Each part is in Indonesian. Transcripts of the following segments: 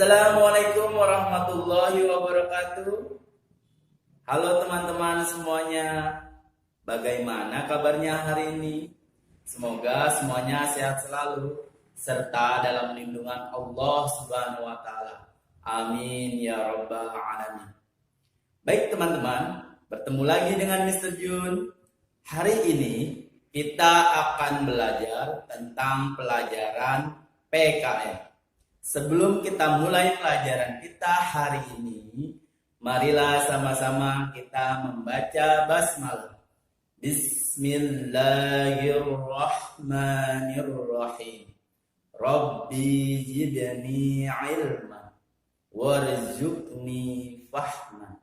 Assalamualaikum warahmatullahi wabarakatuh. Halo teman-teman semuanya. Bagaimana kabarnya hari ini? Semoga semuanya sehat selalu serta dalam lindungan Allah Subhanahu wa taala. Amin ya rabbal alamin. Baik teman-teman, bertemu lagi dengan Mr. Jun. Hari ini kita akan belajar tentang pelajaran PKM. Sebelum kita mulai pelajaran kita hari ini, marilah sama-sama kita membaca basmalah. Bismillahirrahmanirrahim. Rabbi zidni ilma warzuqni fahma.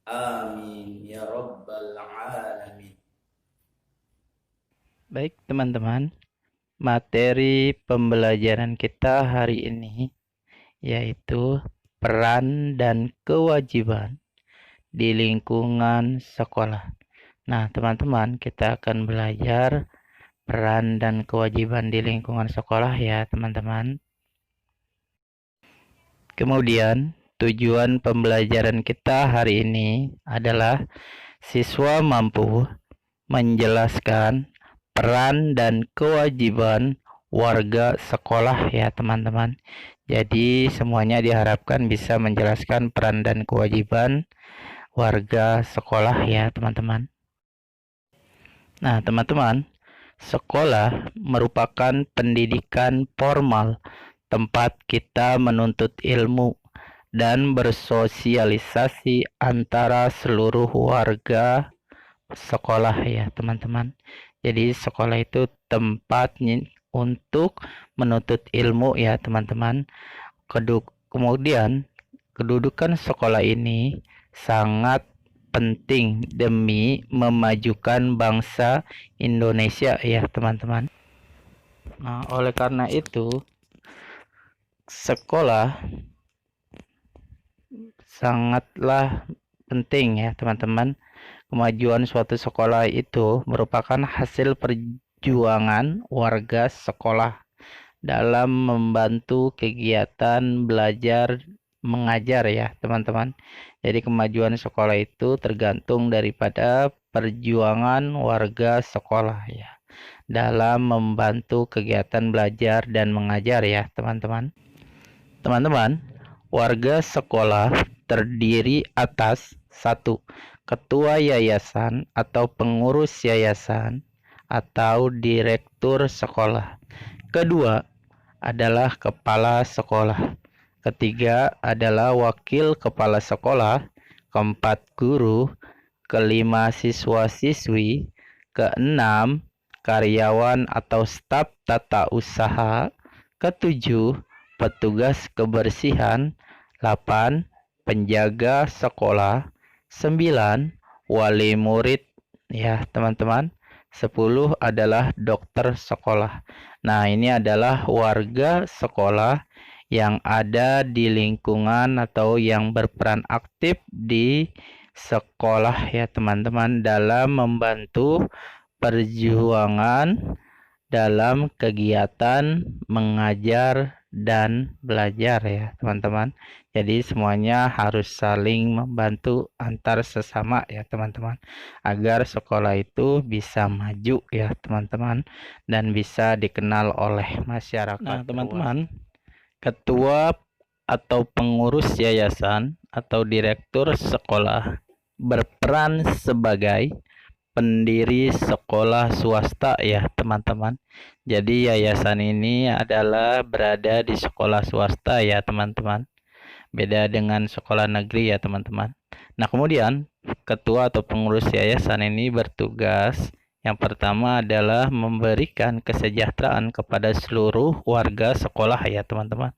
Amin ya rabbal alamin. Baik teman-teman, materi pembelajaran kita hari ini yaitu peran dan kewajiban di lingkungan sekolah. Nah teman-teman, kita akan belajar peran dan kewajiban di lingkungan sekolah ya teman-teman. Kemudian tujuan pembelajaran kita hari ini adalah siswa mampu menjelaskan peran dan kewajiban warga sekolah ya teman-teman. Jadi semuanya diharapkan bisa menjelaskan peran dan kewajiban warga sekolah ya teman-teman. Nah teman-teman, sekolah merupakan pendidikan formal, tempat kita menuntut ilmu dan bersosialisasi antara seluruh warga sekolah ya teman-teman. Jadi sekolah itu tempat untuk menuntut ilmu ya teman-teman. Kemudian kedudukan sekolah ini sangat penting demi memajukan bangsa Indonesia ya teman-teman. Nah, oleh karena itu sekolah sangatlah penting ya teman-teman. Kemajuan suatu sekolah itu merupakan hasil perjuangan warga sekolah dalam membantu kegiatan belajar mengajar ya teman-teman. Jadi kemajuan sekolah itu tergantung daripada perjuangan warga sekolah ya dalam membantu kegiatan belajar dan mengajar ya teman-teman. Teman-teman, warga sekolah terdiri atas 1. Ketua yayasan atau pengurus yayasan atau direktur sekolah. Kedua adalah kepala sekolah. Ketiga adalah wakil kepala sekolah. Keempat, guru. Kelima, siswa-siswi. Keenam, karyawan atau staf tata usaha. Ketujuh, petugas kebersihan. 8. Penjaga sekolah. 9. Wali murid ya teman-teman. 10 adalah dokter sekolah. Nah ini adalah warga sekolah yang ada di lingkungan atau yang berperan aktif di sekolah ya teman-teman dalam membantu perjuangan dalam kegiatan mengajar dan belajar ya teman-teman. Jadi semuanya harus saling membantu antar sesama ya teman-teman, agar sekolah itu bisa maju ya teman-teman dan bisa dikenal oleh masyarakat. Nah teman-teman, ketua atau pengurus yayasan atau direktur sekolah berperan sebagai pendiri sekolah swasta ya teman-teman. Jadi yayasan ini adalah berada di sekolah swasta ya teman-teman. Beda dengan sekolah negeri ya teman-teman. Nah kemudian ketua atau pengurus yayasan ini bertugas yang pertama adalah memberikan kesejahteraan kepada seluruh warga sekolah ya teman-teman.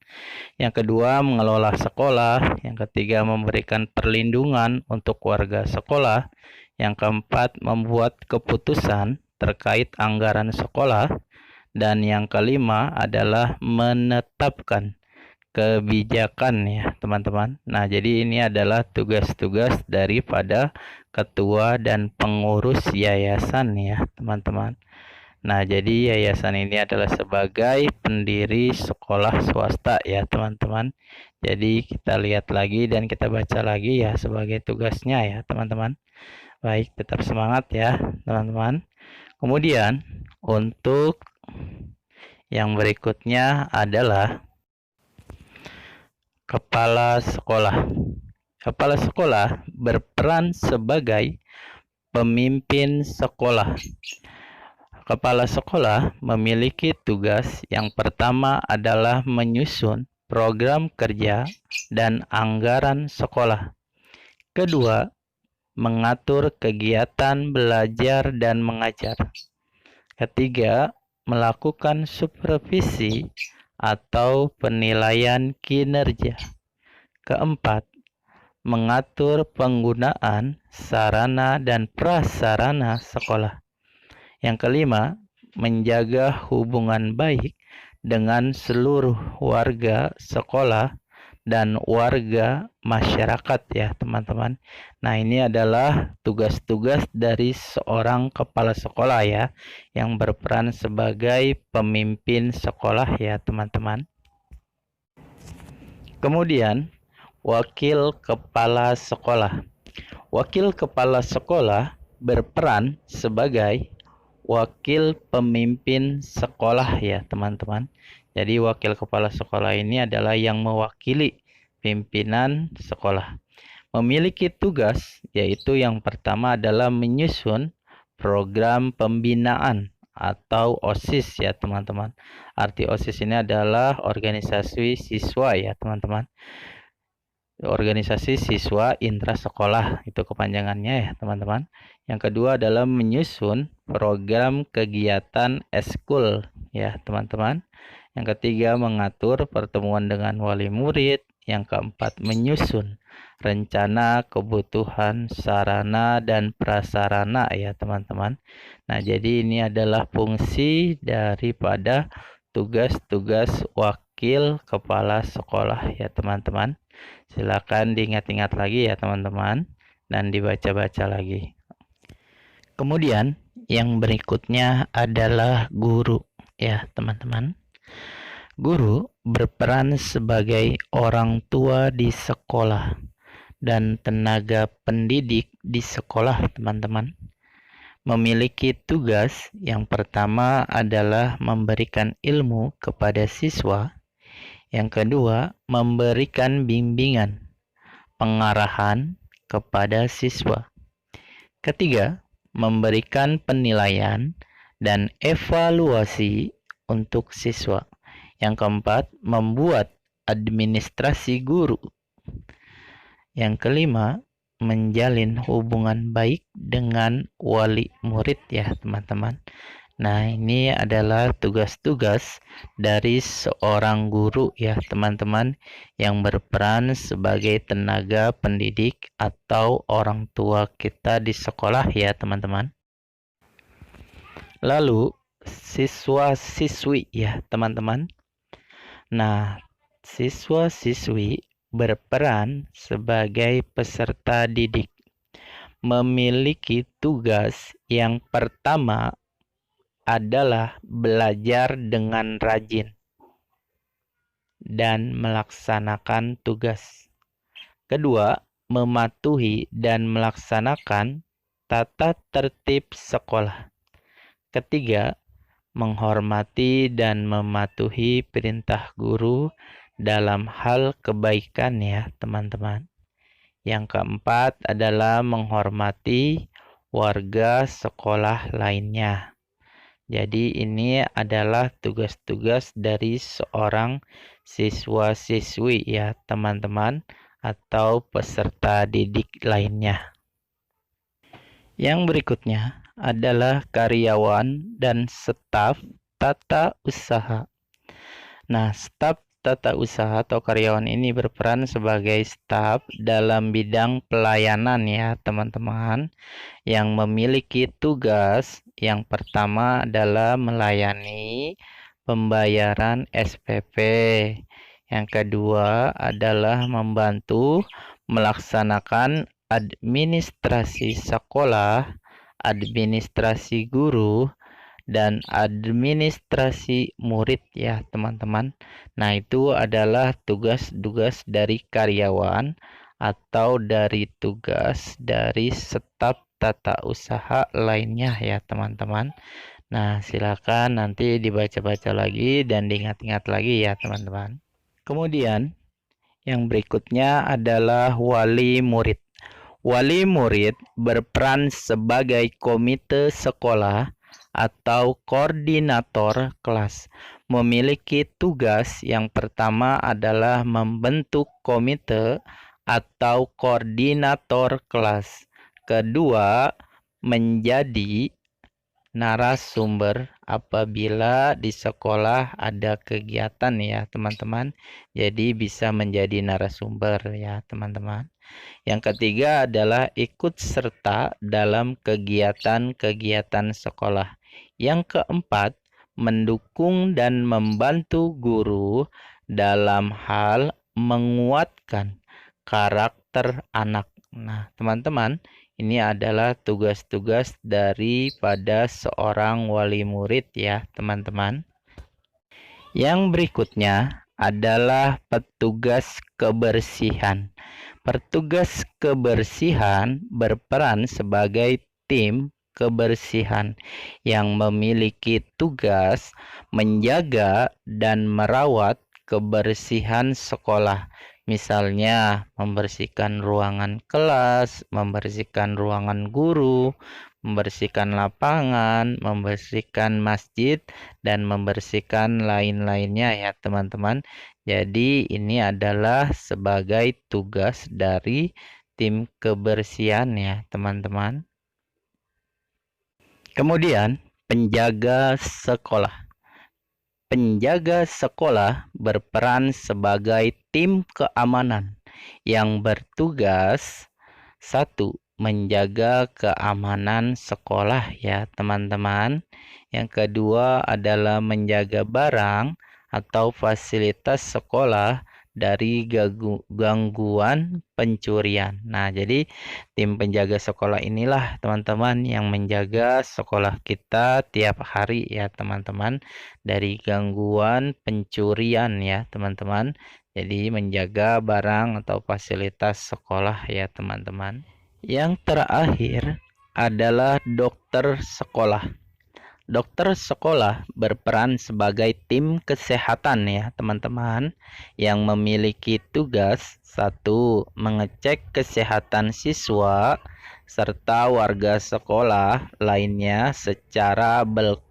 Yang kedua mengelola sekolah. Yang ketiga memberikan perlindungan untuk warga sekolah. Yang keempat, membuat keputusan terkait anggaran sekolah. Dan yang kelima adalah menetapkan kebijakan ya teman-teman. Nah jadi ini adalah tugas-tugas daripada ketua dan pengurus yayasan ya teman-teman. Nah, jadi yayasan ini adalah sebagai pendiri sekolah swasta ya, teman-teman. Jadi kita lihat lagi dan kita baca lagi ya sebagai tugasnya ya, teman-teman. Baik, tetap semangat ya, teman-teman. Kemudian, untuk yang berikutnya adalah kepala sekolah. Kepala sekolah berperan sebagai pemimpin sekolah. Kepala sekolah memiliki tugas yang pertama adalah menyusun program kerja dan anggaran sekolah. Kedua, mengatur kegiatan belajar dan mengajar. Ketiga, melakukan supervisi atau penilaian kinerja. Keempat, mengatur penggunaan sarana dan prasarana sekolah. Yang kelima, menjaga hubungan baik dengan seluruh warga sekolah dan warga masyarakat ya, teman-teman. Nah, ini adalah tugas-tugas dari seorang kepala sekolah ya, yang berperan sebagai pemimpin sekolah ya, teman-teman. Kemudian, wakil kepala sekolah. Wakil kepala sekolah berperan sebagai wakil pemimpin sekolah ya, teman-teman. Jadi wakil kepala sekolah ini adalah yang mewakili pimpinan sekolah. Memiliki tugas yaitu yang pertama adalah menyusun program pembinaan atau OSIS ya, teman-teman. Arti OSIS ini adalah organisasi siswa ya, teman-teman. Organisasi siswa intrasekolah itu kepanjangannya ya, teman-teman. Yang kedua adalah menyusun program kegiatan eskul ya, teman-teman. Yang ketiga mengatur pertemuan dengan wali murid. Yang keempat menyusun rencana kebutuhan sarana dan prasarana ya, teman-teman. Nah, jadi ini adalah fungsi daripada tugas-tugas wakil kepala sekolah ya, teman-teman. Silakan diingat-ingat lagi ya, teman-teman, dan dibaca-baca lagi. Kemudian yang berikutnya adalah guru ya, teman-teman. Guru berperan sebagai orang tua di sekolah dan tenaga pendidik di sekolah, teman-teman. Memiliki tugas yang pertama adalah memberikan ilmu kepada siswa. Yang kedua, memberikan bimbingan, pengarahan kepada siswa. Ketiga, memberikan penilaian dan evaluasi untuk siswa. Yang keempat, membuat administrasi guru. Yang kelima, menjalin hubungan baik dengan wali murid ya, teman-teman. Nah, ini adalah tugas-tugas dari seorang guru ya, teman-teman, yang berperan sebagai tenaga pendidik atau orang tua kita di sekolah ya, teman-teman. Lalu, siswa-siswi ya, teman-teman. Nah, siswa-siswi berperan sebagai peserta didik. Memiliki tugas yang pertama adalah belajar dengan rajin dan melaksanakan tugas. Kedua, mematuhi dan melaksanakan tata tertib sekolah. Ketiga, menghormati dan mematuhi perintah guru dalam hal kebaikan ya, teman-teman. Yang keempat adalah menghormati warga sekolah lainnya. Jadi ini adalah tugas-tugas dari seorang siswa-siswi ya, teman-teman, atau peserta didik lainnya. Yang berikutnya adalah karyawan dan staf tata usaha. Nah, staf tata usaha atau karyawan ini berperan sebagai staf dalam bidang pelayanan ya, teman-teman, yang memiliki tugas yang pertama adalah melayani pembayaran SPP. Yang kedua adalah membantu melaksanakan administrasi sekolah, administrasi guru, dan administrasi murid ya teman-teman. Nah, itu adalah tugas-tugas dari karyawan atau dari tugas dari staf tata usaha lainnya ya teman-teman. Nah, silakan nanti dibaca-baca lagi dan diingat-ingat lagi ya teman-teman. Kemudian yang berikutnya adalah wali murid. Wali murid berperan sebagai komite sekolah atau koordinator kelas. Memiliki tugas yang pertama adalah membentuk komite atau koordinator kelas. Kedua, menjadi narasumber apabila di sekolah ada kegiatan ya teman-teman. Jadi bisa menjadi narasumber ya teman-teman. Yang ketiga adalah ikut serta dalam kegiatan-kegiatan sekolah. Yang keempat, mendukung dan membantu guru dalam hal menguatkan karakter anak. Nah, teman-teman, ini adalah tugas-tugas daripada seorang wali murid ya, teman-teman. Yang berikutnya adalah petugas kebersihan. Petugas kebersihan berperan sebagai tim kebersihan yang memiliki tugas menjaga dan merawat kebersihan sekolah. Misalnya, membersihkan ruangan kelas, membersihkan ruangan guru, membersihkan lapangan, membersihkan masjid, dan membersihkan lain-lainnya ya teman-teman. Jadi ini adalah sebagai tugas dari tim kebersihan ya teman-teman. Kemudian penjaga sekolah. Penjaga sekolah berperan sebagai tim keamanan yang bertugas satu, menjaga keamanan sekolah ya teman-teman. Yang kedua adalah menjaga barang atau fasilitas sekolah dari gangguan pencurian. Nah, jadi tim penjaga sekolah inilah teman-teman yang menjaga sekolah kita tiap hari ya teman-teman dari gangguan pencurian ya teman-teman. Jadi menjaga barang atau fasilitas sekolah ya teman-teman. Yang terakhir adalah dokter sekolah. Dokter sekolah berperan sebagai tim kesehatan ya teman-teman yang memiliki tugas satu, mengecek kesehatan siswa serta warga sekolah lainnya secara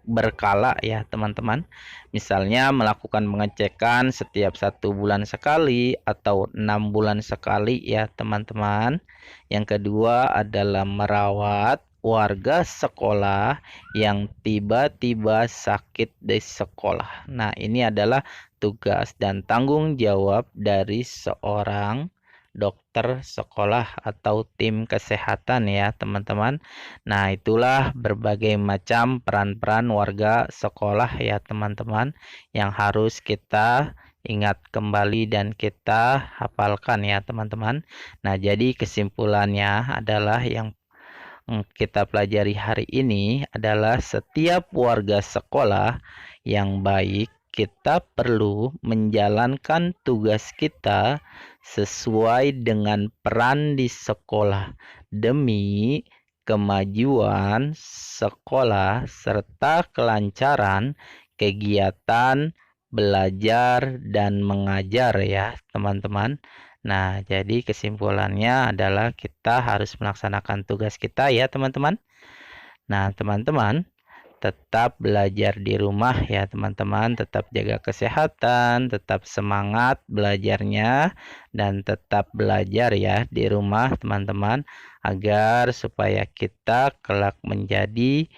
berkala ya teman-teman. Misalnya melakukan pengecekan setiap 1 bulan sekali atau 6 bulan sekali ya teman-teman. Yang kedua adalah merawat warga sekolah yang tiba-tiba sakit di sekolah. Nah, ini adalah tugas dan tanggung jawab dari seorang dokter sekolah atau tim kesehatan ya, teman-teman. Nah, itulah berbagai macam peran-peran warga sekolah ya, teman-teman, yang harus kita ingat kembali dan kita hafalkan ya, teman-teman. Nah, jadi kesimpulannya adalah yang kita pelajari hari ini adalah setiap warga sekolah yang baik, kita perlu menjalankan tugas kita sesuai dengan peran di sekolah demi kemajuan sekolah serta kelancaran kegiatan belajar dan mengajar ya, teman-teman. Nah, jadi kesimpulannya adalah kita harus melaksanakan tugas kita ya, teman-teman. Nah, teman-teman, tetap belajar di rumah ya, teman-teman. Tetap jaga kesehatan, tetap semangat belajarnya, dan tetap belajar ya di rumah, teman-teman, agar supaya kita kelak menjadi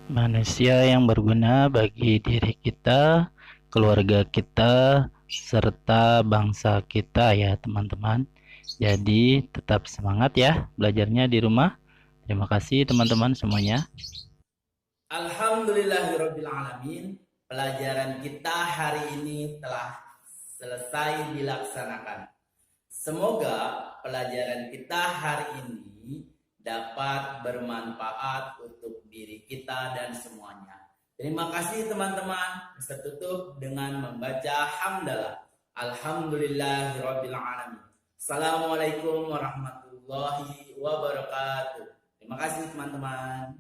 manusia yang berguna bagi diri kita, keluarga kita, serta bangsa kita ya teman-teman. Jadi tetap semangat ya belajarnya di rumah. Terima kasih teman-teman semuanya. Alhamdulillahirrabbilalamin. Pelajaran kita hari ini telah selesai dilaksanakan. Semoga pelajaran kita hari ini dapat bermanfaat untuk diri kita dan semuanya. Terima kasih teman-teman. Kita tutup dengan membaca hamdalah. Alhamdulillahirabbil alamin. Assalamualaikum warahmatullahi wabarakatuh. Terima kasih teman-teman.